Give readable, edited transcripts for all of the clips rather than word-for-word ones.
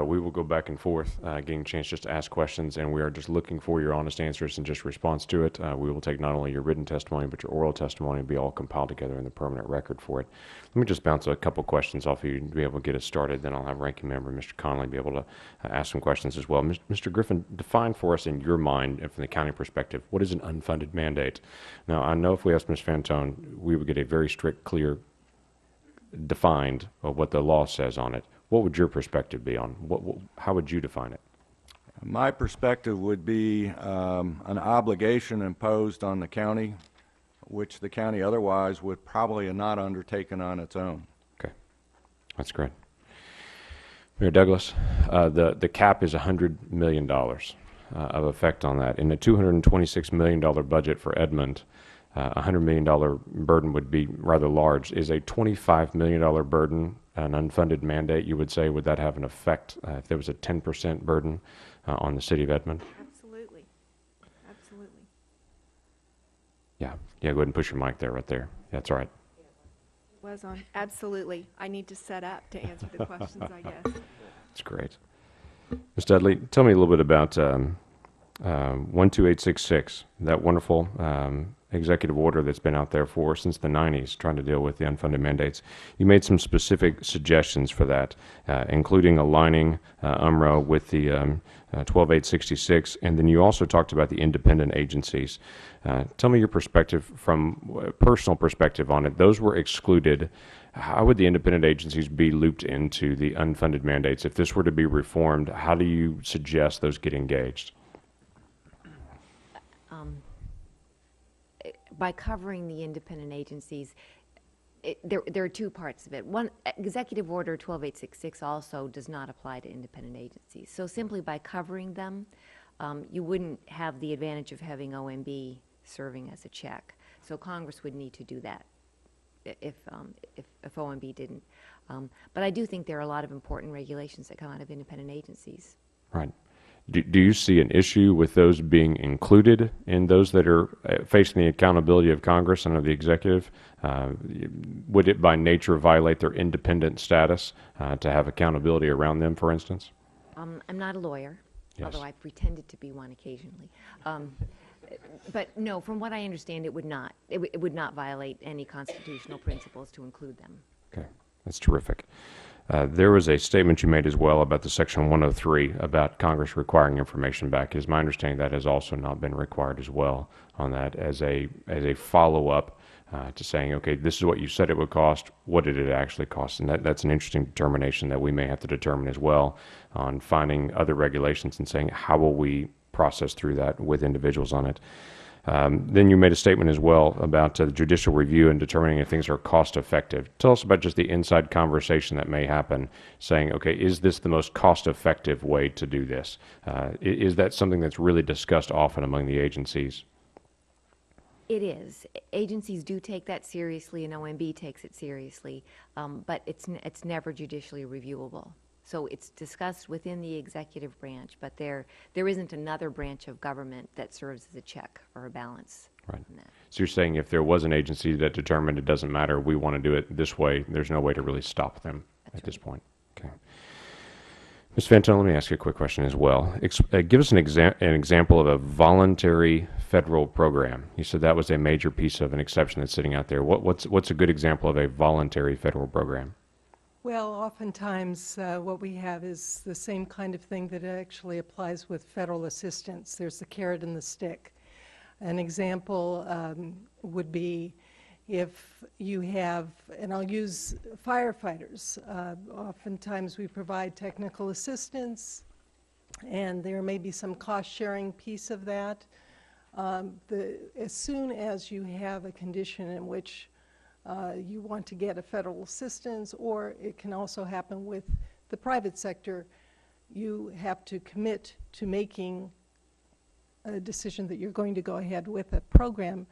we will go back and forth, getting a chance just to ask questions, and we are just looking for your honest answers and just response to it. We will take not only your written testimony, but your oral testimony and be all compiled together in the permanent record for it. Let me just bounce a couple questions off of you to be able to get us started. Then I'll have Ranking Member Mr. Connolly be able to ask some questions as well. Mr. Griffin, define for us in your mind and from the county perspective, what is an unfunded mandate? Now, I know if we asked Ms. Fantone, we would get a very strict, clear, defined of what the law says on it. What would your perspective be on how would you define it? My perspective would be an obligation imposed on the county, which the county otherwise would probably have not undertaken on its own. Okay, that's great. Mayor Douglas, the cap is $100 million of effect on that. In the $226 million budget for Edmond, a $100 million burden would be rather large. Is a $25 million burden an unfunded mandate, you would say? Would that have an effect if there was a 10% burden on the city of Edmond? Absolutely. Absolutely. Yeah, go ahead and push your mic there, right there. That's all right. Was on. Absolutely. I need to set up to answer the questions, I guess. That's great. Ms. Dudley, tell me a little bit about 12866, that wonderful executive order that's been out there for since the 90s trying to deal with the unfunded mandates. You made some specific suggestions for that, including aligning UMRO with the 12866, and then you also talked about the independent agencies. Tell me your perspective from personal perspective on it. Those were excluded. How would the independent agencies be looped into the unfunded mandates? If this were to be reformed, how do you suggest those get engaged? By covering the independent agencies, there are two parts of it. One, Executive Order 12866 also does not apply to independent agencies. So simply by covering them, you wouldn't have the advantage of having OMB serving as a check. So Congress would need to do that if OMB didn't. But I do think there are a lot of important regulations that come out of independent agencies. Right. Do you see an issue with those being included in those that are facing the accountability of Congress under the executive? Would it by nature violate their independent status to have accountability around them, for instance? I'm not a lawyer, Yes. although I've pretended to be one occasionally. But no, from what I understand, it would not. It would not violate any constitutional principles to include them. Okay, that's terrific. There was a statement you made as well about the Section 103 about Congress requiring information back. It is my understanding that has also not been required as well on that as a follow-up to saying, okay, this is what you said it would cost. What did it actually cost? And that's an interesting determination that we may have to determine as well on finding other regulations and saying, how will we process through that with individuals on it? Then you made a statement as well about the judicial review and determining if things are cost effective. Tell us about just the inside conversation that may happen, saying, okay, is this the most cost effective way to do this? Is that something that's really discussed often among the agencies? It is. Agencies do take that seriously, and OMB takes it seriously, but it's never judicially reviewable. So it's discussed within the executive branch, but there isn't another branch of government that serves as a check or a balance. Right. On that. So you're saying if there was an agency that determined it doesn't matter, we want to do it this way, there's no way to really stop them at this point. Okay. Ms. Fantone, let me ask you a quick question as well. Give us an example of a voluntary federal program. You said that was a major piece of an exception that's sitting out there. What's a good example of a voluntary federal program? Well, oftentimes what we have is the same kind of thing that actually applies with federal assistance. There's the carrot and the stick. An example would be if you have, and I'll use firefighters, oftentimes we provide technical assistance, and there may be some cost-sharing piece of that. As soon as you have a condition in which you want to get a federal assistance, or it can also happen with the private sector, you have to commit to making a decision that you're going to go ahead with a program,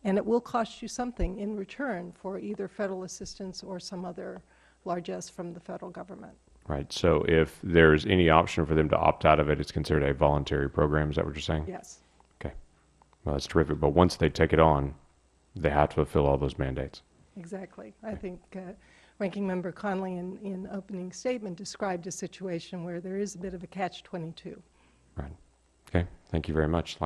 and it will cost you something in return for either federal assistance or some other largesse from the federal government. Right. So if there's any option for them to opt out of it, it's considered a voluntary program. Is that what you're saying? Yes. Okay. Well, that's terrific. But once they take it on, they have to fulfill all those mandates. Exactly. I think Ranking Member Conley in opening statement described a situation where there is a bit of a catch-22. Right. Okay, thank you very much.